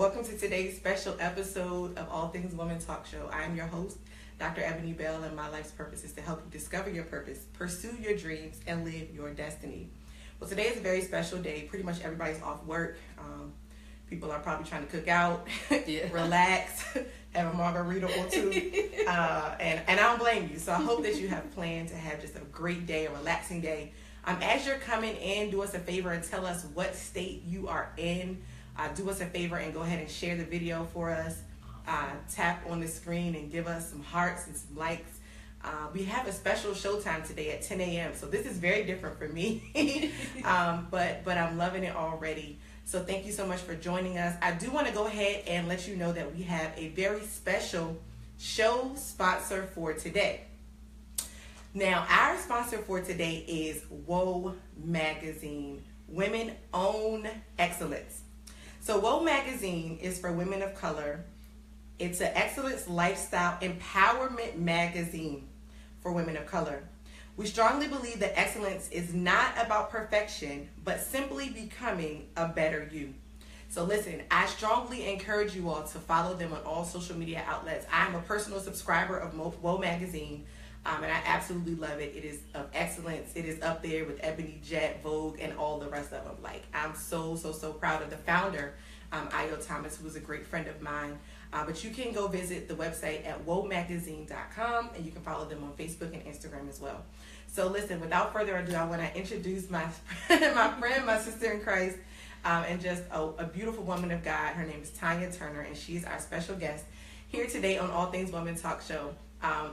Welcome to today's special episode of All Things Women Talk Show. I am your host, Dr. Eboni Bell, and my life's purpose is to help you discover your purpose, pursue your dreams, and live your destiny. Well, today is a very special day. Pretty much everybody's off work. People are probably trying to cook out, relax, have a margarita or two, and I don't blame you. So I hope that you have planned to have just a great day, a relaxing day. As you're coming in, do us a favor and tell us what state you are in. Do us a favor and go ahead and share the video for us. Tap on the screen and give us some hearts and some likes. We have a special showtime today at 10 a.m. So this is very different for me, but I'm loving it already. So thank you so much for joining us. I do want to go ahead and let you know that we have a very special show sponsor for today. Now, our sponsor for today is Whoa Magazine, Women Own Excellence. So Whoa Magazine is for women of color. It's an excellence lifestyle empowerment magazine for women of color. We strongly believe that excellence is not about perfection, but simply becoming a better you. So listen, I strongly encourage you all to follow them on all social media outlets. I'm a personal subscriber of Whoa Magazine, and I absolutely love it. It is of excellence. It is up there with Ebony, Jet, Vogue, and all the rest of them. Like, I'm so proud of the founder, Io Thomas, who is a great friend of mine. But you can go visit the website at wowmagazine.com, and you can follow them on Facebook and Instagram as well. So listen, without further ado, I want to introduce my friend, my sister in Christ, and just a beautiful woman of God. Her name is Tonya Turner, and she's our special guest here today on All Things Women Talk Show.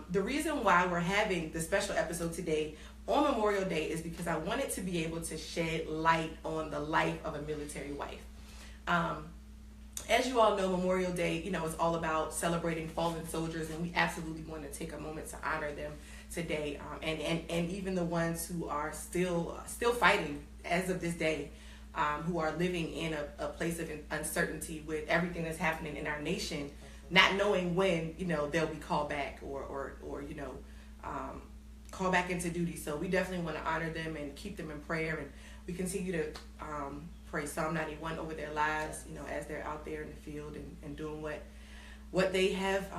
The reason why we're having the special episode today on Memorial Day is because I wanted to be able to shed light on the life of a military wife. As you all know, Memorial Day, is all about celebrating fallen soldiers, and we absolutely want to take a moment to honor them today, and even the ones who are still fighting as of this day, who are living in a place of uncertainty with everything that's happening in our nation, not knowing when they'll be called back or called back into duty. So we definitely want to honor them and keep them in prayer, and we continue to pray Psalm 91 over their lives, as they're out there in the field and doing what they have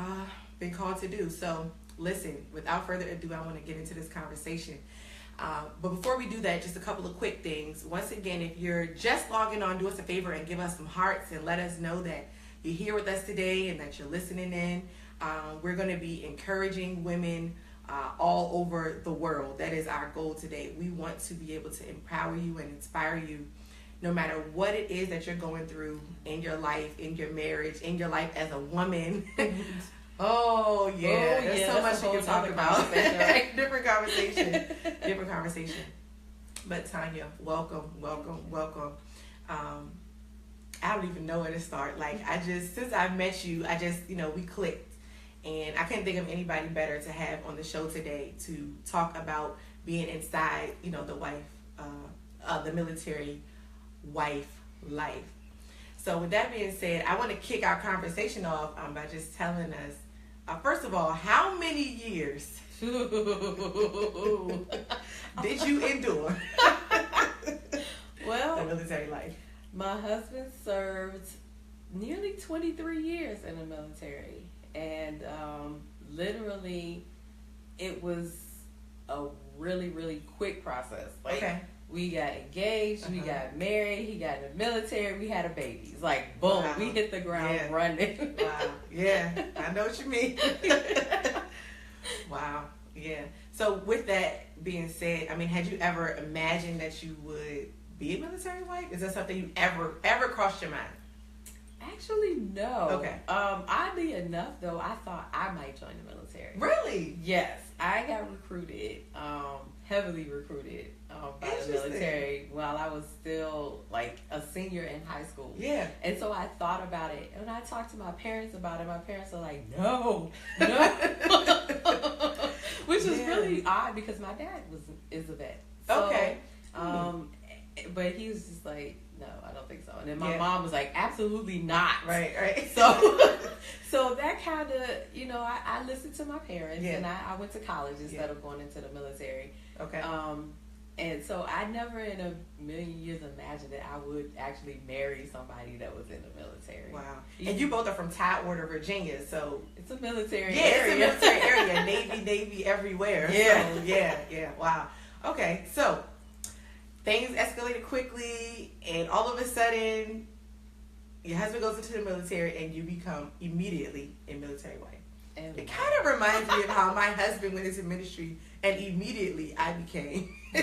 been called to do. So listen, without further ado, I want to get into this conversation. But before we do that, just a couple of quick things. Once again, if you're just logging on, do us a favor and give us some hearts and let us know that you're here with us today and that you're listening in. We're going to be encouraging women all over the world. That is our goal today. We want to be able to empower you and inspire you, no matter what it is that you're going through in your life, in your marriage, in your life as a woman. There's so much we can talk about. Right? Different conversation. But Tonya, welcome. I don't even know where to start. Like, since I met you, we clicked. And I couldn't think of anybody better to have on the show today to talk about being inside, the military wife life. So with that being said, I want to kick our conversation off by just telling us, first of all, how many years did you endure the military life? My husband served nearly 23 years in the military, and literally it was a really, really quick process. Okay. We got engaged, we got married, he got in the military, we had a baby. It's like, boom, we hit the ground running. Wow. Yeah, I know what you mean. Wow. Yeah. So with that being said, had you ever imagined that you would be a military wife? Is that something you ever crossed your mind? Actually, no. Okay. Oddly enough, though, I thought I might join the military. Really? Yes. I got recruited, heavily recruited by the military while I was still like a senior in high school. Yeah. And so I thought about it. And when I talked to my parents about it, my parents are like, no. Which was really odd because my dad is a vet. So, okay. But he was just like, no, I don't think so. And then my mom was like, absolutely not. Right. So that kind of, I listened to my parents, and I went to college instead of going into the military. Okay. And so I never in a million years imagined that I would actually marry somebody that was in the military. Wow. And you both are from Tidewater, Virginia, so it's a military area. It's a military area. Navy everywhere. Yeah. So, yeah. Wow. Okay, so things escalated quickly, and all of a sudden, your husband goes into the military, and you become immediately a military wife. And it kind of reminds me of how my husband went into ministry, and immediately I became a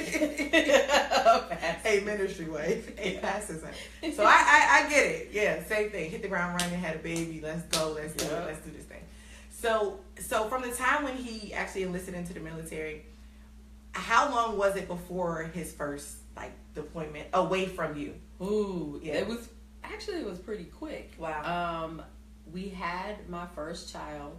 ministry wife, a pastor's wife. So I get it. Yeah, same thing. Hit the ground running, had a baby. Let's go. Let's do it. Let's do this thing. So from the time when he actually enlisted into the military, how long was it before his first deployment away from you? Ooh, yeah. It was pretty quick. Wow. We had my first child.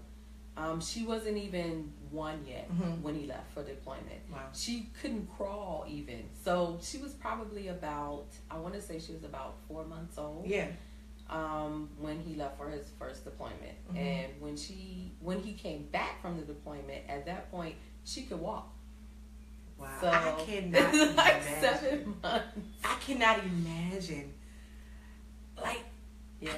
She wasn't even 1 yet when he left for deployment. Wow. She couldn't crawl even. So she was probably about 4 months old. Yeah. When he left for his first deployment. And when he came back from the deployment, at that point she could walk. Wow. So I cannot imagine. 7 months. I cannot imagine. Yeah.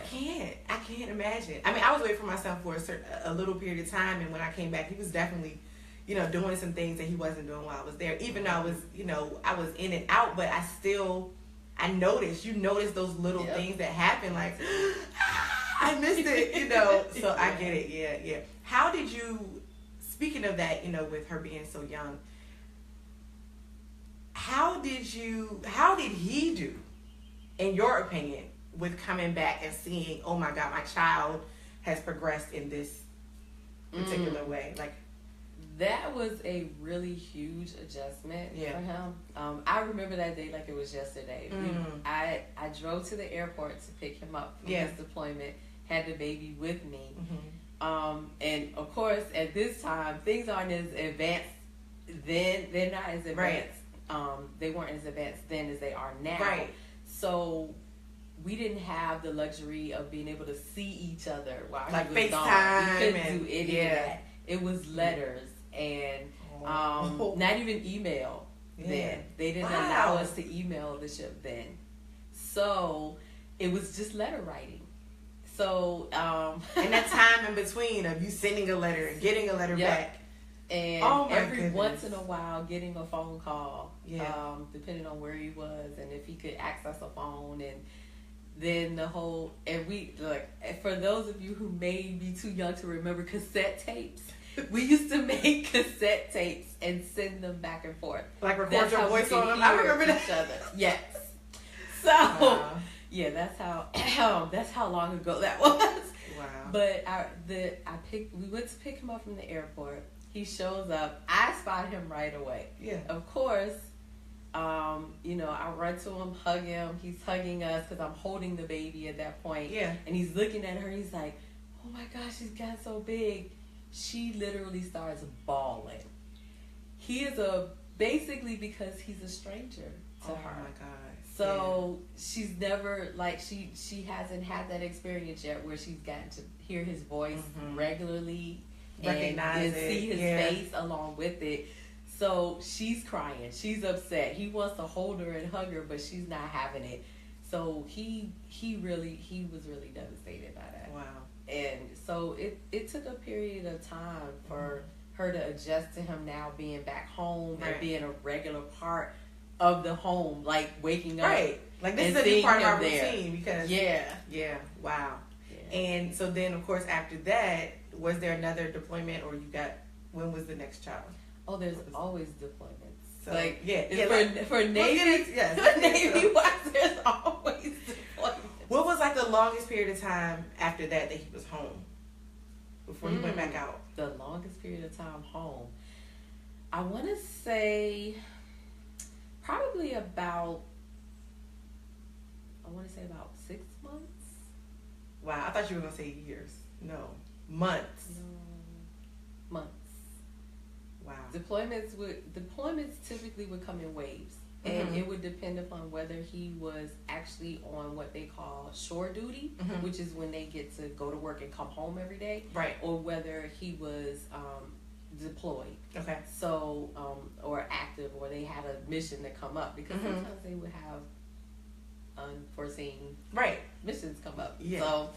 I can't imagine. I mean, I was away from my son for a little period of time, and when I came back, he was definitely, doing some things that he wasn't doing while I was there. Even though I was in and out, but I noticed. You notice those little things that happen, like I missed it, So I get it. Yeah. How did you? Speaking of that, with her being so young, how did he do, in your opinion, with coming back and seeing, oh my God, my child has progressed in this particular way? That was a really huge adjustment for him. I remember that day like it was yesterday. I drove to the airport to pick him up from his deployment, had the baby with me. And of course, at this time, things aren't as advanced then. They're not as advanced. They weren't as advanced then as they are now. Right. So we didn't have the luxury of being able to see each other while he was FaceTime. gone. We couldn't do any of that. It was letters and not even email then. They didn't allow us to email the ship then. So it was just letter writing. So and that time in between of you sending a letter and getting a letter back. And every once in a while getting a phone call, depending on where he was and if he could access a phone. And then for those of you who may be too young to remember cassette tapes, we used to make cassette tapes and send them back and forth. Record your voice on them. I remember that. Each other. Yes. So that's how long ago that was. Wow. But we went to pick him up from the airport. He shows up. I spot him right away. Yeah. Of course, I run to him, hug him. He's hugging us because I'm holding the baby at that point. Yeah. And he's looking at her. He's like, oh my gosh, she's gotten so big. She literally starts bawling. He is basically because he's a stranger to her. Oh my God. So she's never she hasn't had that experience yet where she's gotten to hear his voice regularly. Recognize and see his face along with it. So she's crying. She's upset. He wants to hold her and hug her, but she's not having it. So he was really devastated by that. Wow. And so it took a period of time for her to adjust to him now being back home and being a regular part of the home, waking up. Right. This is a new part of our routine because wow. Yeah. And so then of course after that, was there another deployment or when was the next child? Oh, there's always deployments. So, for Navy, for Navy wives, there's always deployments. What was the longest period of time after that he was home before he went back out? The longest period of time home, I want to say probably about 6 months. Wow, I thought you were gonna say years. No, months. Months. Wow. Deployments typically would come in waves, and it would depend upon whether he was actually on what they call shore duty, which is when they get to go to work and come home every day, right? Or whether he was deployed. Okay. So, or active, or they had a mission to come up, because sometimes they would have unforeseen missions come up. Yeah. So,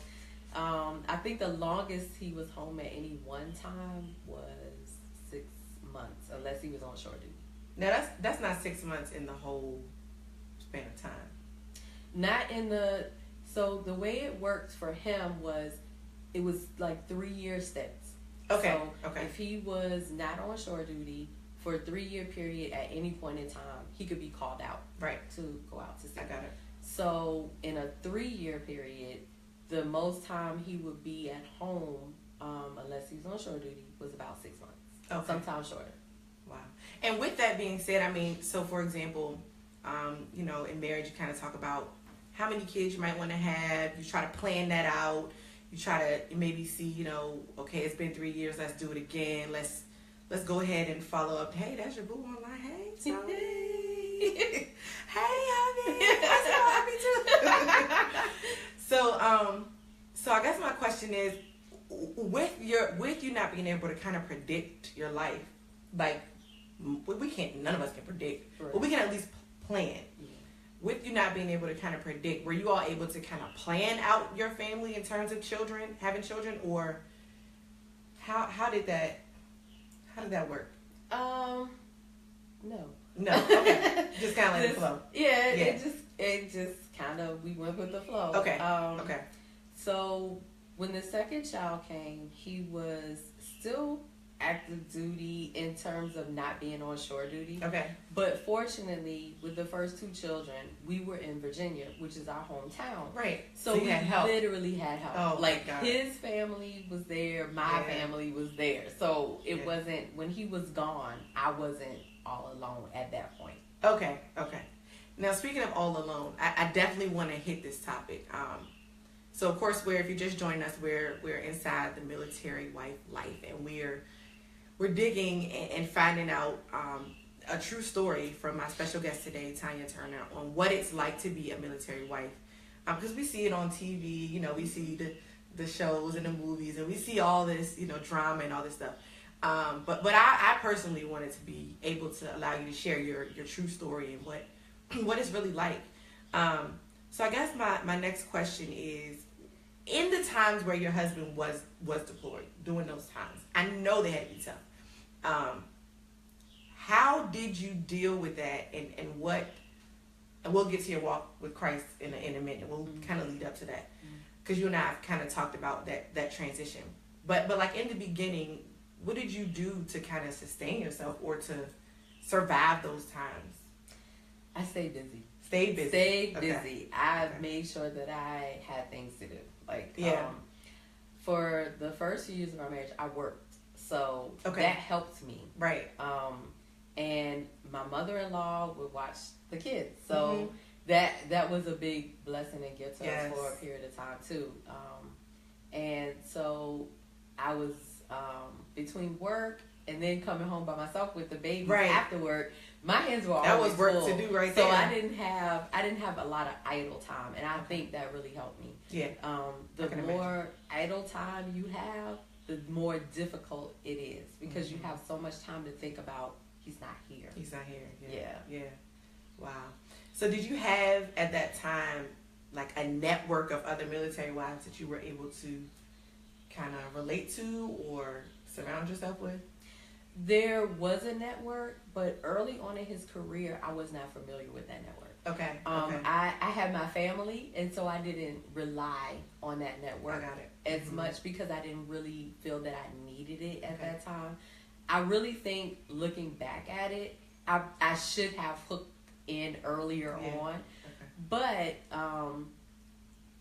I think the longest he was home at any one time was 6 months, unless he was on shore duty. Now that's not 6 months in the whole span of time. Not in the. So the way it worked for him was, it was like 3-year stints. Okay. So Okay. if he was not on shore duty for a 3-year period at any point in time, he could be called out. Right. To go out to sea. I got it. So in a 3-year period, the most time he would be at home, unless he was on shore duty, was about 6 months. Okay. Sometimes shorter. Wow. And with that being said, I mean, so for example, you know, in marriage, you kind of talk about how many kids you might want to have. You try to plan that out. You try to maybe see, you know, okay, it's been 3 years. Let's do it again. Let's go ahead and follow up. Hey, that's your boo online. Hey, Tony. Hey, honey. I'm so happy too. So I guess my question is, with you not being able to kind of predict your life, like we can't, none of us can predict, but we can at least plan. Yeah. With you not being able to kind of predict, were you all able to kind of plan out your family in terms of having children, or how did that work? No. Okay. Just kind of let it flow. Yeah. It just kind of, we went with the flow. Okay. Okay. So when the second child came, he was still active duty in terms of not being on shore duty. Okay. But fortunately, with the first 2 children, we were in Virginia, which is our hometown. Right. So we literally had help. Oh, like, his family was there, my family was there. So it wasn't, when he was gone, I wasn't all alone at that point. Okay. Okay. Now, speaking of all alone, I definitely want to hit this topic. So of course, if you're just joining us, we're inside the military wife life, and we're digging and finding out a true story from my special guest today, Tonya Turner, on what it's like to be a military wife. Because we see it on TV, you know, we see the shows and the movies, and we see all this, you know, drama and all this stuff. But I personally wanted to be able to allow you to share your true story and what it's really like. So I guess my next question is, in the times where your husband was deployed, during those times, I know they had to be tough. How did you deal with that, and what? And we'll get to your walk with Christ in a minute. We'll kind of lead up to that, because you and I have kind of talked about that transition. But like in the beginning, what did you do to kind of sustain yourself or to survive those times? I stayed busy. Stayed busy. Stayed busy. I made sure that I had things to do. Like, for the first few years of our marriage, I worked. So that helped me. Right. And my mother-in-law would watch the kids. So that was a big blessing and gift to us for a period of time too. And so I was between work and then coming home by myself with the baby after work. My hands were always work full. To do right so there. I didn't have a lot of idle time, and I think that really helped me. Yeah. The more idle time you have, the more difficult it is, because you have so much time to think about. He's not here. He's not here. Yeah. Wow. So did you have at that time like a network of other military wives that you were able to kind of relate to or surround yourself with? There was a network, but early on in his career, I was not familiar with that network. Okay. I had my family, and so I didn't rely on that network as much, because I didn't really feel that I needed it at that time. I really think, looking back at it, I should have hooked in earlier on. But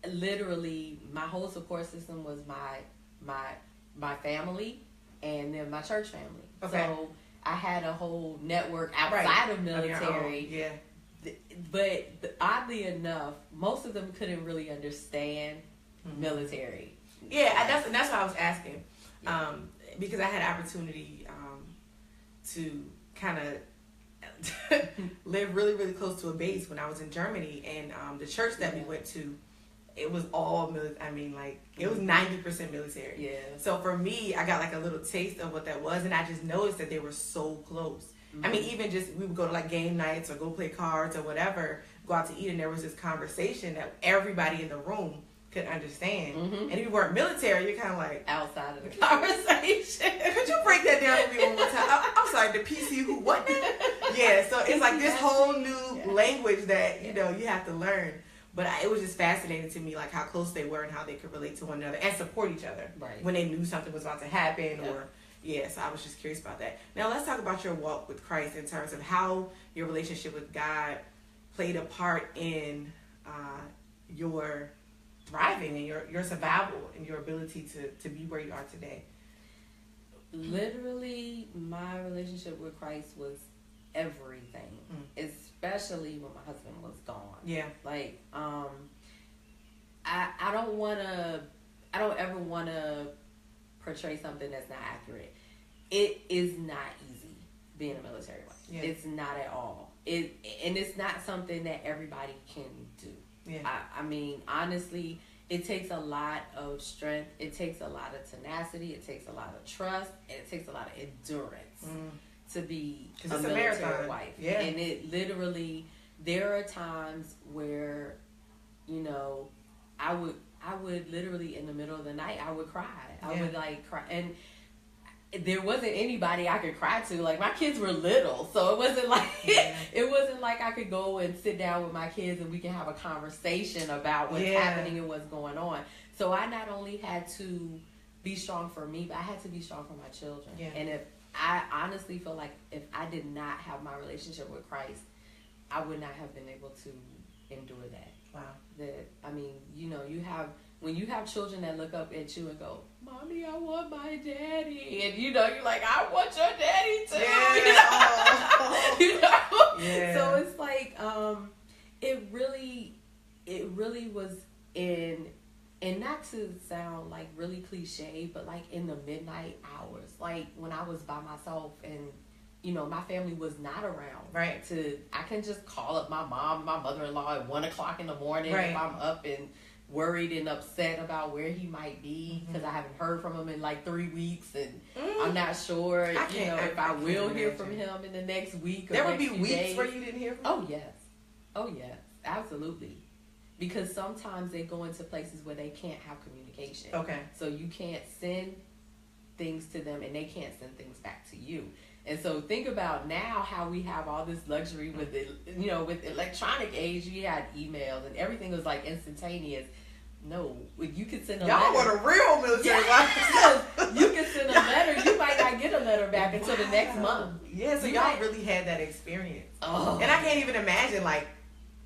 literally, my whole support system was my family, and then my church family. So I had a whole network outside of military. But oddly enough, most of them couldn't really understand military. Yeah, that's why I was asking. Because I had opportunity to kind of live really, really close to a base when I was in Germany, and the church that we went to, it was all military. I mean, like, it was 90% military. Yeah. So for me, I got like a little taste of what that was, and I just noticed that they were so close. I mean, even just, we would go to like game nights or go play cards or whatever, go out to eat, and there was this conversation that everybody in the room could understand. And if you weren't military, you're kind of like, outside of the conversation. could you break that down for me one more time? I'm sorry, the PC who, what now? Yeah, so it's like this whole new language that, you know, you have to learn. But it was just fascinating to me, like how close they were and how they could relate to one another and support each other when they knew something was about to happen. Or so I was just curious about that. Now let's talk about your walk with Christ in terms of how your relationship with God played a part in your thriving and your survival and your ability to be where you are today. Literally, my relationship with Christ was everything, especially when my husband was gone. Yeah. Like, I don't ever want to portray something that's not accurate. It is not easy being a military wife. Yeah. It's not at all. And it's not something that everybody can do. Yeah. I mean, honestly, it takes a lot of strength. It takes a lot of tenacity. It takes a lot of trust. And it takes a lot of endurance to be a military wife. Yeah. And it literally, there are times where, you know, I would literally in the middle of the night, I would cry. I would like cry. And there wasn't anybody I could cry to. Like, my kids were little, so it wasn't like it wasn't like I could go and sit down with my kids and we can have a conversation about what's happening and what's going on. So I not only had to be strong for me, but I had to be strong for my children. Yeah. And if I honestly feel like if I did not have my relationship with Christ, I would not have been able to endure that. Wow. That, I mean, you know, when you have children that look up at you and go, "Mommy, I want my daddy," and you know, you're like, "I want your daddy too." Yeah. You know? Yeah. So it's like, it really was and not to sound like really cliche, but like in the midnight hours, like when I was by myself and, you know, my family was not around. Right. I can just call up my mom, my mother-in-law at 1:00 in the morning if I'm up and worried and upset about where he might be because I haven't heard from him in like 3 weeks and I'm not sure, if I will hear from him in the next week or there would next be few weeks days. where you didn't hear from him? Oh yes, absolutely. Because sometimes they go into places where they can't have communication. Okay. So you can't send things to them and they can't send things back to you. And so think about now how we have all this luxury with with electronic age. You had emails and everything was like instantaneous. No, you could send a letter. Y'all want a real military wife. You can send a letter. You might not get a letter back until the next month. Yeah, so y'all really had that experience. Oh. And I can't even imagine, like,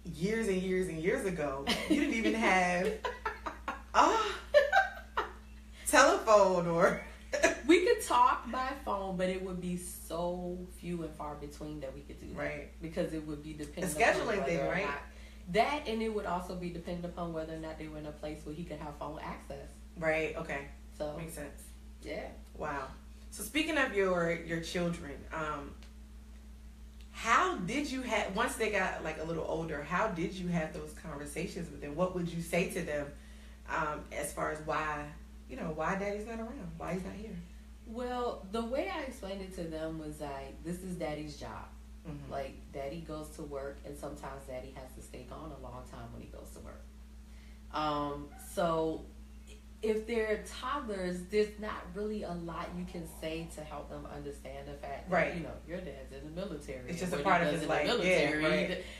years and years and years ago, you didn't even have telephone or... We could talk by phone, but it would be so few and far between that we could do that. Right. Because it would be dependent on scheduling thing, right? That, and it would also be dependent upon whether or not they were in a place where he could have phone access. Right, okay. So makes sense. Yeah. Wow. So speaking of your children, how did you have, once they got like a little older, how did you have those conversations with them? What would you say to them as far as why daddy's not around? Why he's not here? Well, the way I explained it to them was like, this is daddy's job. Mm-hmm. Like, daddy goes to work, and sometimes daddy has to stay gone a long time when he goes to work. So if they're toddlers, there's not really a lot you can say to help them understand the fact that, your dad's in the military. It's just a part of his life.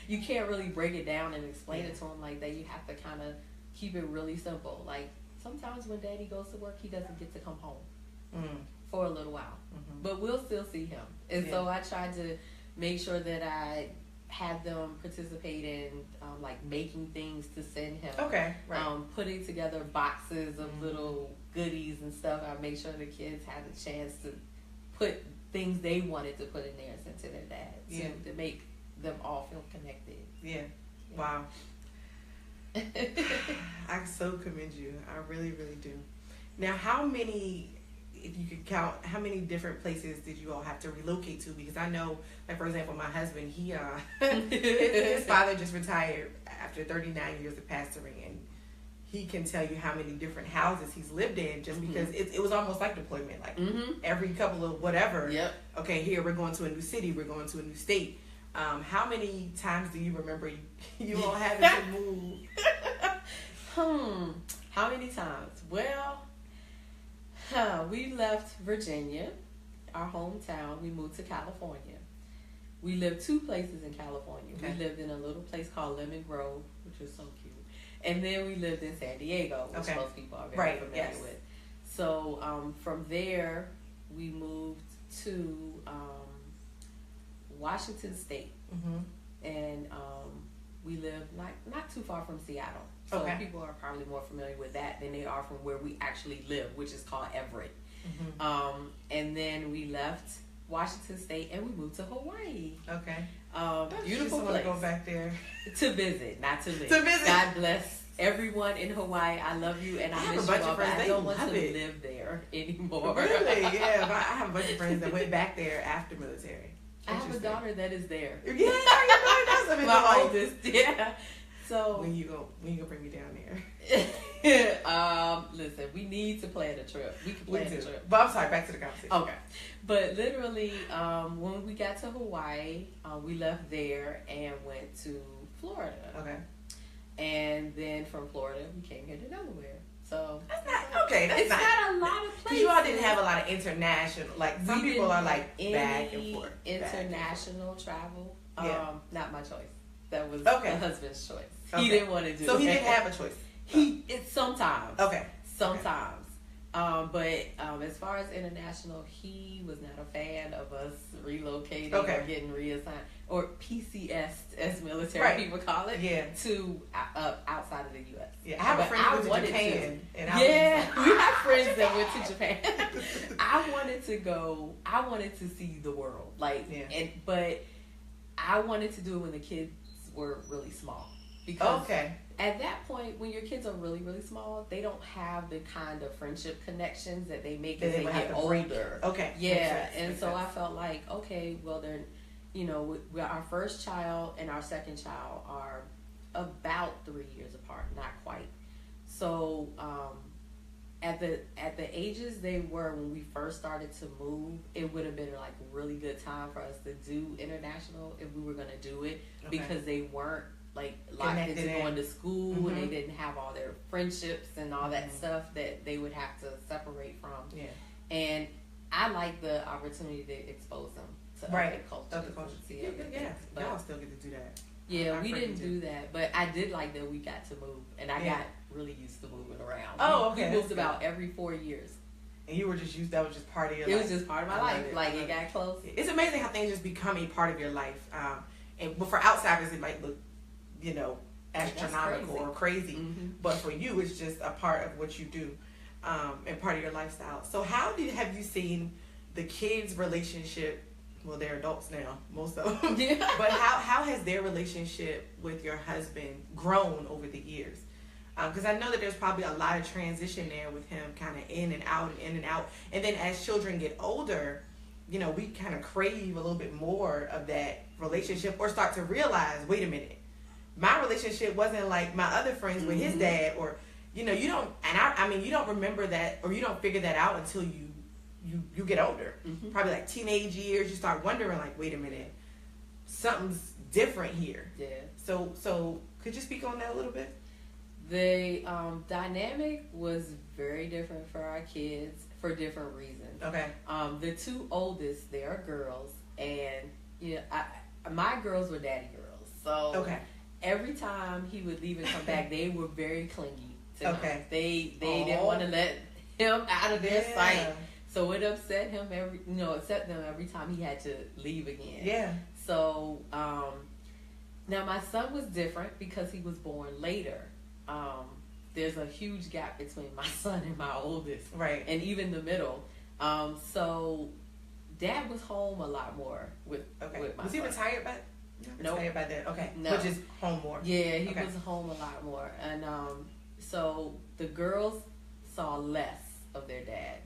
You can't really break it down and explain it to them like that. You have to kind of keep it really simple. Like, sometimes when daddy goes to work, he doesn't get to come home for a little while. Mm-hmm. But we'll still see him. And so I tried to make sure that I had them participate in like making things to send him. Okay, right. Putting together boxes of little goodies and stuff. I made sure the kids had a chance to put things they wanted to put in there and send to their dad to make them all feel connected. Yeah. Wow. I so commend you. I really, really do. Now, how many, if you could count, how many different places did you all have to relocate to? Because I know, like, for example, my husband, he his father just retired after 39 years of pastoring, and he can tell you how many different houses he's lived in just because it was almost like deployment. Like every couple of whatever. Yep. Okay, here we're going to a new city. We're going to a new state. How many times do you remember you all having to move? How many times? Well, we left Virginia, our hometown. We moved to California. We lived 2 places in California. Okay. We lived in a little place called Lemon Grove, which was so cute. And then we lived in San Diego, which most people are very familiar with. So from there, we moved to Washington State. And we lived not too far from Seattle. So people are probably more familiar with that than they are from where we actually live, which is called Everett. And then we left Washington State and we moved to Hawaii. Beautiful place. Go back there to visit, not to live. To visit. God bless everyone in Hawaii. I love you and I miss you all, but I don't want to live there anymore. Really? Yeah. But I have a bunch of friends that went back there after military. I have a daughter that is there. Yeah, your daughter does. My oldest. Yeah. So when you gonna bring me down there? Listen, we need to plan a trip. We can plan a trip. But I'm sorry, back to the conversation. Okay. But literally, when we got to Hawaii, we left there and went to Florida. Okay. And then from Florida, we came here to Delaware. So that's not okay. That's it's not a lot of places. Because you all didn't have a lot of international. Like some people are like back and forth. International travel. Not my choice. That was the husband's choice. He didn't want to do it. So he didn't have a choice. It's sometimes. Okay. Sometimes. But as far as international, he was not a fan of us relocating or getting reassigned, or PCS as military people call it, to outside of the U.S. Yeah, I have a friend who went to Japan. We have friends that went to Japan. I wanted to go. I wanted to see the world, but I wanted to do it when the kids were really small. Because at that point, when your kids are really, really small, they don't have the kind of friendship connections that they make as they get older. Yeah, and so I felt like, well, they're, our first child and our second child are about 3 years apart, not quite. So at the ages they were when we first started to move, it would have been like a really good time for us to do international if we were going to do it, because they weren't locked into going to school and they didn't have all their friendships and all that stuff that they would have to separate from. And I like the opportunity to expose them to other cultures. But y'all still get to do that. Yeah, we didn't do that, but I did like that we got to move, and I got really used to moving around. We moved about every 4 years. And you were just used, that was just part of your life. It was just part of my life. It got close. It's amazing how things just become a part of your life. But for outsiders, it might look, astronomical or crazy. But for you, it's just a part of what you do and part of your lifestyle. So have you seen the kids' relationship? Well, they're adults now, most of them. But how has their relationship with your husband grown over the years? Because I know that there's probably a lot of transition there with him kind of in and out and in and out. And then as children get older, we kind of crave a little bit more of that relationship, or start to realize, wait a minute, my relationship wasn't like my other friends with his dad, or, you don't, and I mean, you don't remember that, or you don't figure that out until you get older. Probably like teenage years, you start wondering like, wait a minute, something's different here. Yeah. So could you speak on that a little bit? The dynamic was very different for our kids for different reasons. The 2 oldest, they are girls, and my girls were daddy girls. So every time he would leave and come back, they were very clingy to him. They didn't want to let him out of their sight. So it upset him upset them every time he had to leave again. Yeah. So now my son was different because he was born later. There's a huge gap between my son and my oldest. Right. And even the middle. So Dad was home a lot more with my son. Was he retired by? No. Retired by then? Okay. No. But just home more. Yeah, he was home a lot more. And so the girls saw less of their dad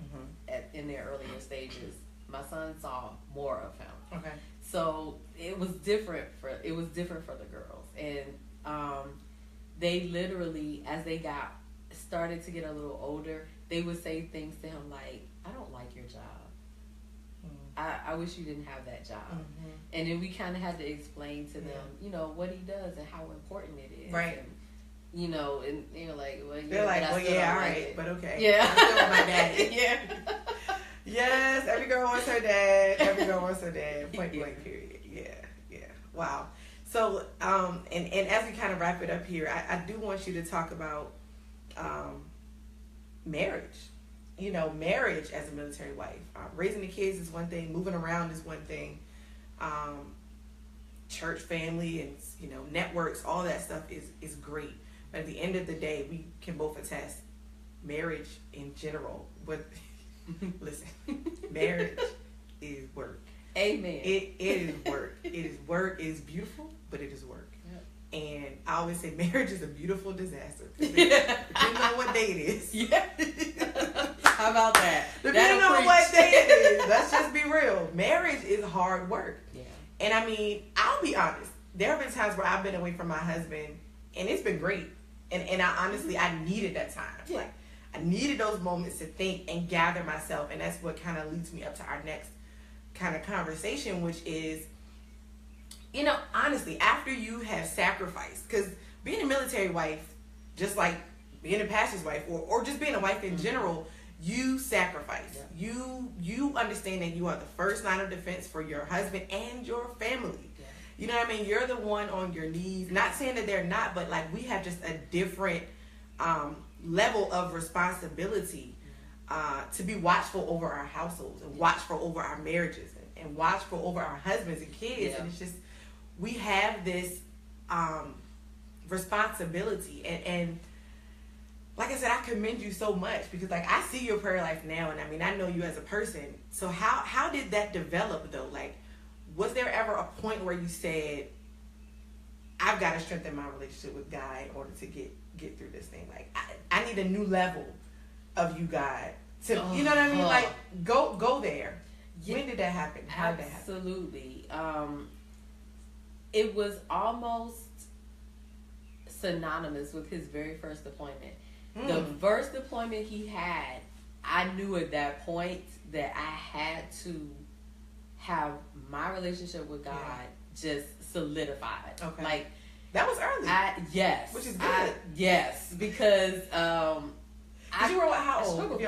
in their earlier stages. My son saw more of him. Okay. So it was different for the girls. And they literally, as they got started to get a little older, they would say things to him like, I don't like your job. I wish you didn't have that job. Mm-hmm. And then we kind of had to explain to them, you know, what he does and how important it is. Right. And, you know, and they're like, well, they're like, well, yeah, all right, but okay. Yeah. I'm still with my daddy. Yeah. Yes, every girl wants her dad. Every girl wants her dad. Point blank, period. Yeah. Wow. So, and as we kind of wrap it up here, I do want you to talk about marriage. You know, marriage as a military wife. Raising the kids is one thing. Moving around is one thing. Church family and, you know, networks, all that stuff is great. But at the end of the day, we can both attest marriage in general. But listen, marriage is work. Amen. It is work. It is work. It is beautiful, but it is work. And I always say marriage is a beautiful disaster. Depending on what day it is. Yeah. How about that? Depending on what day it is. Let's just be real. Marriage is hard work. Yeah. And I mean, I'll be honest. There have been times where I've been away from my husband, and it's been great. And I honestly, I needed that time. Yeah. Like, I needed those moments to think and gather myself. And that's what kind of leads me up to our next kind of conversation, which is, you know, honestly, after you have sacrificed, because being a military wife, just like being a pastor's wife or just being a wife in general, you sacrifice. Yeah. You understand that you are the first line of defense for your husband and your family. Yeah. You know what I mean? You're the one on your knees. Not saying that they're not, but like we have just a different level of responsibility to be watchful over our households and watchful over our marriages and watchful over our husbands and kids. Yeah. And it's just, we have this responsibility. And like I said, I commend you so much because like I see your prayer life now, and I mean, I know you as a person. So how did that develop though? Like, was there ever a point where you said, I've got to strengthen my relationship with God in order to get through this thing? Like, I need a new level of you, God. To, you know what I mean? Like, go there. Yeah. When did that happen? How did that happen? Absolutely. It was almost synonymous with his very first deployment. The first deployment he had, I knew at that point that I had to have my relationship with God just solidified. Okay. Like, that was early. Yes. Which is good. Yes, because you were how old?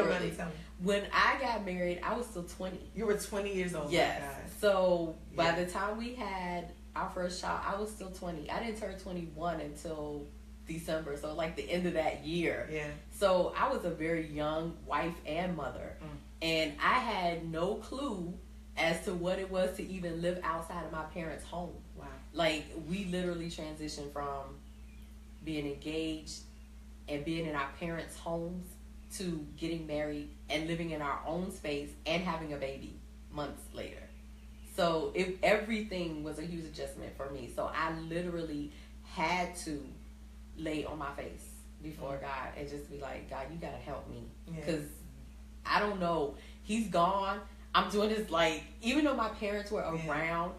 When I got married, I was still 20. You were 20 years old. Yes. So by the time we had our first child, I was still 20. I didn't turn 21 until December, so like the end of that year. Yeah. So I was a very young wife and mother, and I had no clue as to what it was to even live outside of my parents' home. Wow. Like, we literally transitioned from being engaged and being in our parents' homes to getting married and living in our own space and having a baby months later. So everything was a huge adjustment for me. So I literally had to lay on my face before God and just be like, God, you gotta help me, because I don't know. He's gone. I'm doing this, like, even though my parents were around,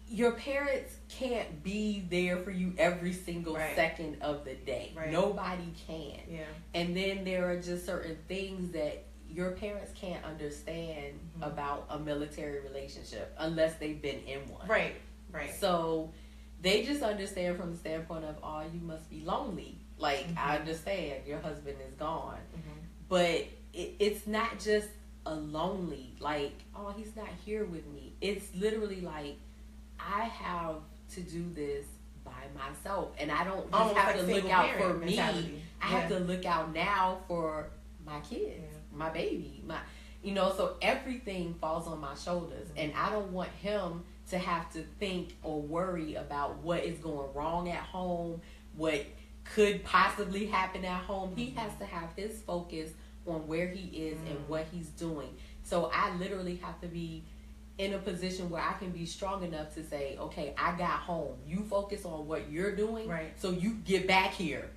your parents can't be there for you every single second of the day. Right. Nobody can. Yeah. And then there are just certain things that your parents can't understand about a military relationship unless they've been in one. Right. Right. So they just understand from the standpoint of, oh, you must be lonely. Like, I understand your husband is gone. But it's not just a lonely, like, oh, he's not here with me. It's literally like, I have to do this by myself. And I don't just have to look out for me. I have to look out now for my kids, my baby, so everything falls on my shoulders. And I don't want him to have to think or worry about what is going wrong at home, what could possibly happen at home. He has to have his focus on where he is and what he's doing. So I literally have to be in a position where I can be strong enough to say, okay, I got home. You focus on what you're doing, so you get back here.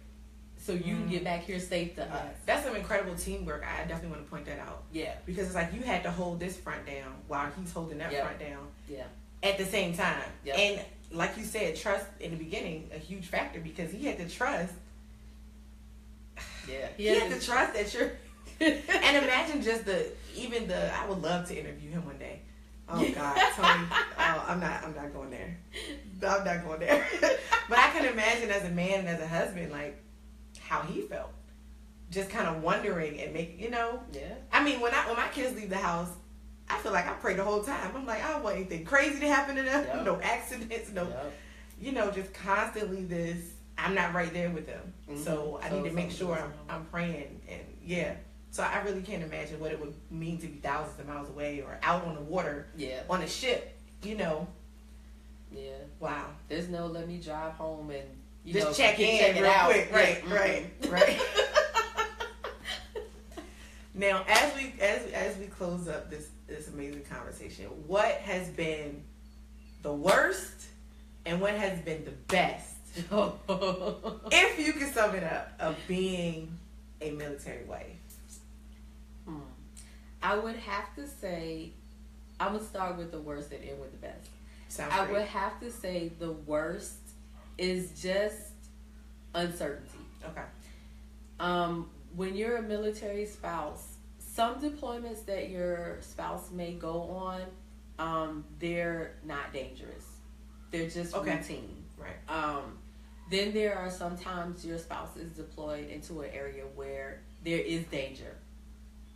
So you can get back here safe to us. That's some incredible teamwork. I definitely want to point that out. Yeah. Because it's like you had to hold this front down while he's holding that front down. Yeah. At the same time. Yep. And like you said, trust in the beginning, a huge factor, because he had to trust Yeah. He has to trust that you're. And imagine just I would love to interview him one day. Oh God, Tony. Oh, I'm not going there. I'm not going there. But I can imagine as a man and as a husband, like how he felt, just kind of wondering and Yeah. I mean, when my kids leave the house, I feel like I pray the whole time. I'm like, I don't want anything crazy to happen to them. Yep. No accidents. No. Yep. Just constantly this. I'm not right there with them, so I need to make sure I'm praying and yeah. So I really can't imagine what it would mean to be thousands of miles away or out on the water, on a ship, Yeah. Wow. There's no let me drive home and just check in real quick. Right. Now, as we close up this amazing conversation, what has been the worst and what has been the best, if you could sum it up, of being a military wife? I would have to say, I'm going to start with the worst and end with the best. Sounds I great. would have to say the worst is just uncertainty. Okay. When you're a military spouse, some deployments that your spouse may go on, they're not dangerous. They're just routine. Right. Then there are sometimes your spouse is deployed into an area where there is danger.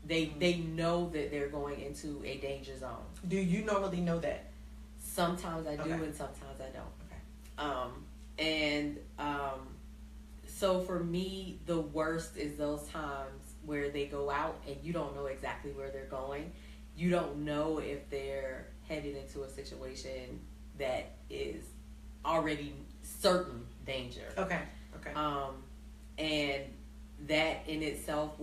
They know that they're going into a danger zone. Do you normally know that? Sometimes I do and sometimes I don't. Okay. So for me, the worst is those times where they go out and you don't know exactly where they're going. You don't know if they're headed into a situation that is already certain danger. Okay. And that in itself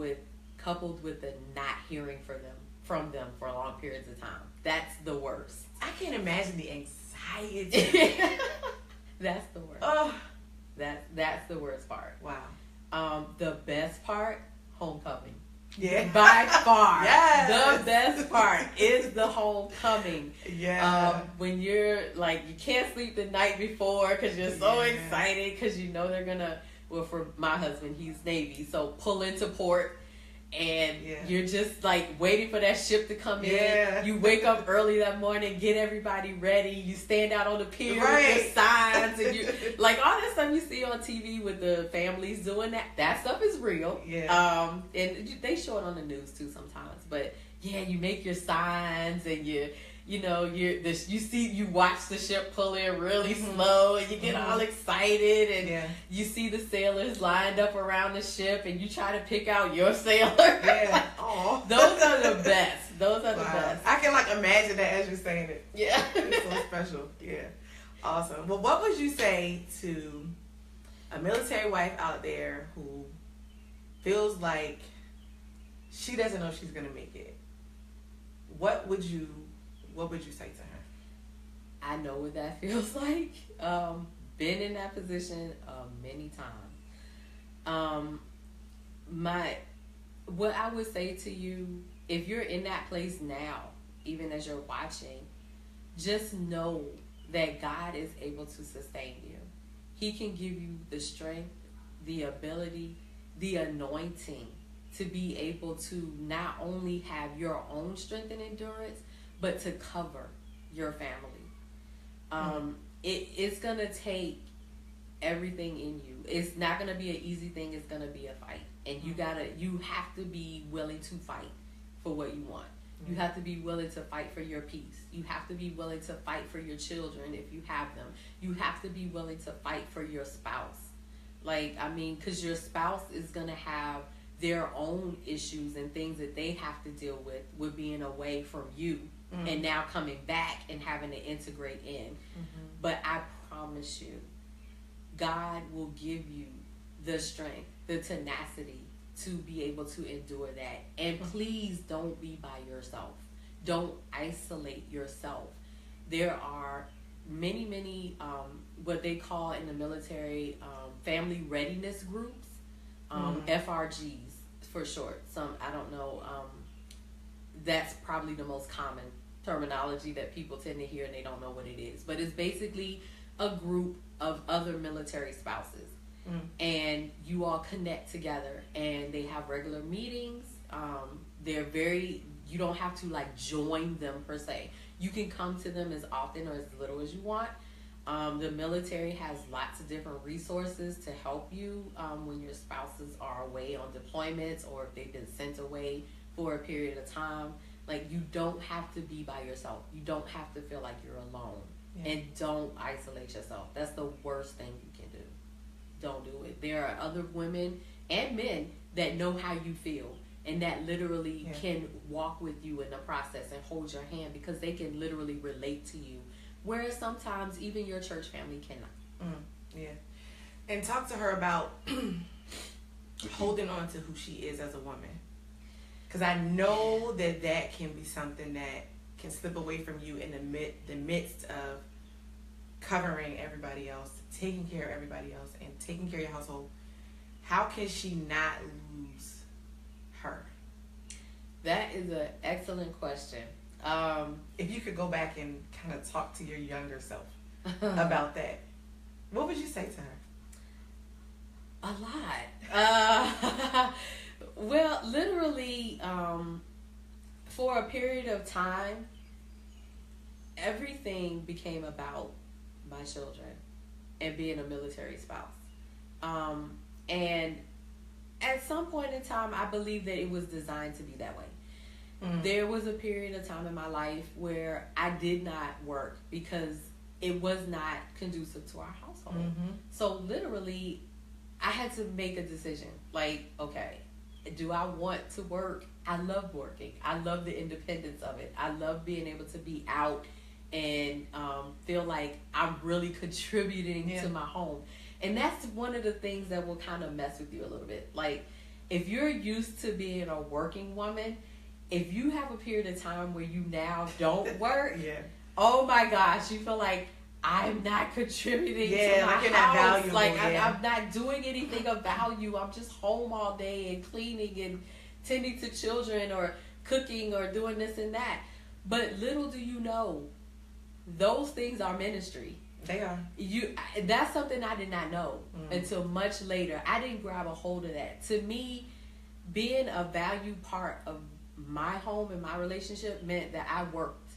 coupled with the not hearing from them for long periods of time. That's the worst. I can't imagine the anxiety. That's the worst. Oh. That's the worst part. Wow. The best part, homecoming. Yeah. By far. Yes. The best part is the homecoming. Yeah. When you're like, you can't sleep the night before because you're so excited because you know they're gonna, well, for my husband, he's Navy, so pull into port. And you're just like waiting for that ship to come in. You wake up early that morning, get everybody ready. You stand out on the pier with your signs, and you like all that stuff you see on TV with the families doing that. That stuff is real. Yeah. And they show it on the news too sometimes. But you make your signs and you watch the ship pull in really slow and you get all excited and you see the sailors lined up around the ship and you try to pick out your sailor. Yeah. Those are the best. Those are the best. I can imagine that as you're saying it. Yeah. It's so special. Yeah. Awesome. Well, what would you say to a military wife out there who feels like she doesn't know if she's going to make it? What would you say to her? I know what that feels like. Been in that position many times. What I would say to you, if you're in that place now, even as you're watching, just know that God is able to sustain you. He can give you the strength, the ability, the anointing to be able to not only have your own strength and endurance, but to cover your family. It's going to take everything in you. It's not going to be an easy thing. It's going to be a fight. And you have to be willing to fight for what you want. You have to be willing to fight for your peace. You have to be willing to fight for your children if you have them. You have to be willing to fight for your spouse. Because your spouse is going to have their own issues and things that they have to deal with being away from you and now coming back and having to integrate in. But I promise you, God will give you the strength, the tenacity to be able to endure that. And please don't be by yourself. Don't isolate yourself. There are many, what they call in the military, family readiness groups, FRGs for short. I don't know, that's probably the most common terminology that people tend to hear and they don't know what it is. But it's basically a group of other military spouses. and you all connect together, and they have regular meetings. You don't have to like join them per se. You can come to them as often or as little as you want. The military has lots of different resources to help you when your spouses are away on deployments or if they've been sent away for a period of time. Like, you don't have to be by yourself. You don't have to feel like you're alone. Yeah. And don't isolate yourself. That's the worst thing you can do. Don't do it. There are other women and men that know how you feel and that literally can walk with you in the process and hold your hand because they can literally relate to you. Whereas sometimes even your church family cannot. Yeah. And talk to her about holding on to who she is as a woman. Because I know that can be something that can slip away from you in the midst of covering everybody else, taking care of everybody else, and taking care of your household. How can she not lose her? That is an excellent question. If you could go back and kind of talk to your younger self about that, what would you say to her? A lot. Well, literally, for a period of time, everything became about my children and being a military spouse. And at some point in time, I believe that it was designed to be that way. There was a period of time in my life where I did not work because it was not conducive to our household. So literally, I had to make a decision. Like, okay, do I want to work? I love working. I love the independence of it. I love being able to be out and feel like I'm really contributing to my home. And that's one of the things that will kind of mess with you a little bit. Like, if you're used to being a working woman, if you have a period of time where you now don't work, oh my gosh, you feel like I'm not contributing to my house. Like, I'm not doing anything of value. I'm just home all day and cleaning and tending to children or cooking or doing this and that. But little do you know, those things are ministry. They are. That's something I did not know until much later. I didn't grab a hold of that. To me, being a valued part of my home and my relationship meant that I worked.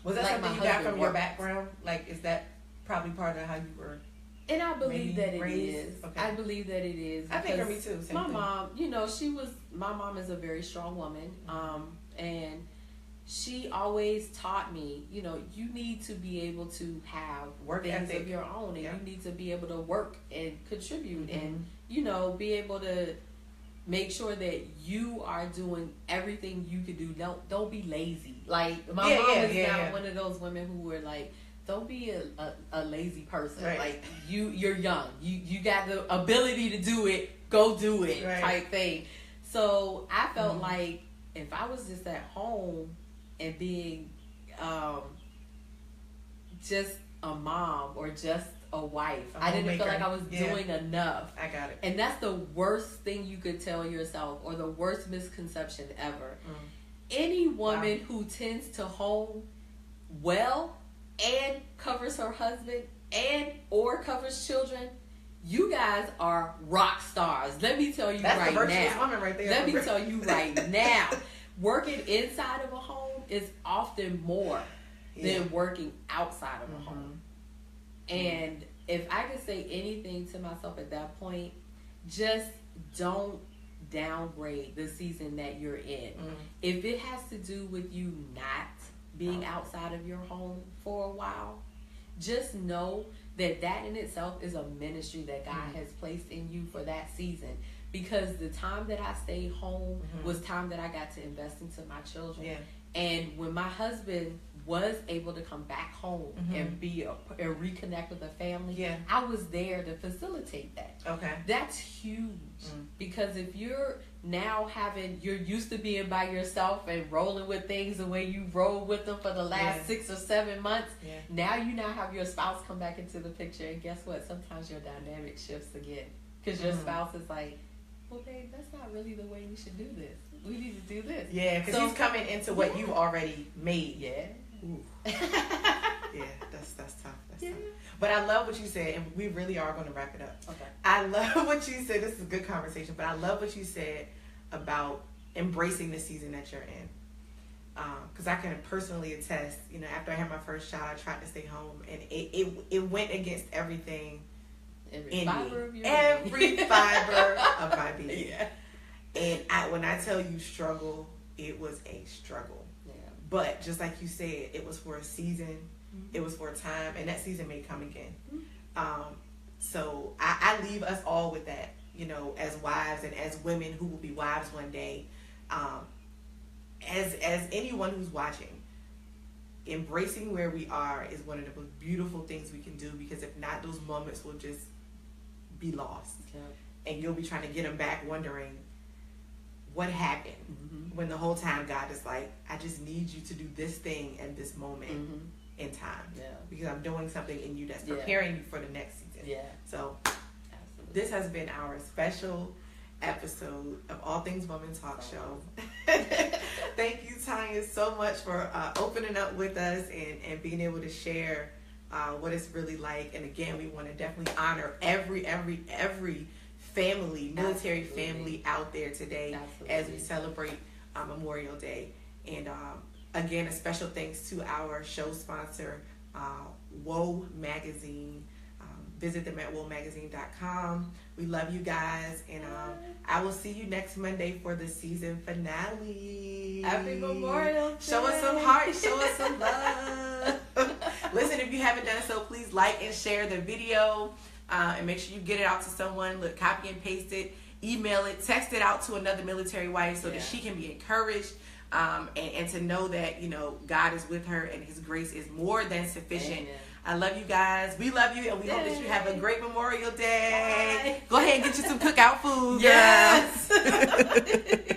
Was that something you got from your background? Like, is that probably part of how you were? And I believe that it is. Okay. I believe that it is. I think for me too. My mom, my mom is a very strong woman. And she always taught me, you need to be able to have work things ethic of your own, and you need to be able to work and contribute and, be able to make sure that you are doing everything you can do. Don't be lazy. Like, my mom is not one of those women who were like, don't be a lazy person. Right. Like, you're young. You got the ability to do it. Go do it, type thing. So I felt like if I was just at home and being just a mom or just a wife, I didn't feel like I was doing enough. I got it. And that's the worst thing you could tell yourself, or the worst misconception ever. Any woman who tends to home well and covers her husband and or covers children, you guys are rock stars. Let me tell you that's right the now. Woman right there. Let me tell you right now. Working inside of a home is often more than working outside of a home. And if I could say anything to myself at that point, just don't downgrade the season that you're in. If it has to do with you not being outside of your home for a while, just know that in itself is a ministry that God has placed in you for that season. Because the time that I stayed home was time that I got to invest into my children. And when my husband was able to come back home and and reconnect with the family, I was there to facilitate that. Okay. That's huge. Because if you're now you're used to being by yourself and rolling with things the way you rolled with them for the last 6 or 7 months, now you have your spouse come back into the picture, and guess what? Sometimes your dynamic shifts again. Because your spouse is like, well, babe, that's not really the way we should do this. We need to do this. Yeah, because he's coming into what you already made. Yeah. Yeah, that's tough. That's tough. But I love what you said, and we really are going to wrap it up. Okay. I love what you said. This is a good conversation, but I love what you said about embracing the season that you're in. Because I can personally attest, you know, after I had my first child, I tried to stay home, and it went against everything every fiber of your every fiber of my being. Yeah. And when I tell you struggle, it was a struggle. Yeah. But just like you said, it was for a season. Mm-hmm. It was for a time, and that season may come again. Mm-hmm. So I leave us all with that, you know, as wives and as women who will be wives one day. As anyone who's watching, embracing where we are is one of the most beautiful things we can do, because if not, those moments will just be lost. Yeah. And you'll be trying to get them back wondering what happened, mm-hmm. when the whole time God is like, I just need you to do this thing at this moment, mm-hmm. in time. Yeah. Because I'm doing something in you that's preparing you for the next season. Yeah. So absolutely. This has been our special episode of All Things Women Talk Show. Thank you, Tonya, so much for opening up with us and being able to share what it's really like. And again, we want to definitely honor every family, military family out there today. Absolutely. As we celebrate Memorial Day. And again, a special thanks to our show sponsor, Whoa Magazine. Visit them at whoamagazine.com. We love you guys, and I will see you next Monday for the season finale. Happy Memorial Day. Show us some heart, show us some love. Listen, if you haven't done so, please like and share the video, and make sure you get it out to someone. Look, copy and paste it, email it, text it out to another military wife so that she can be encouraged, and to know that, you know, God is with her and His grace is more than sufficient. Amen. I love you guys. We love you, and we hope that you have a great Memorial Day. Bye. Go ahead and get you some cookout food. Yes.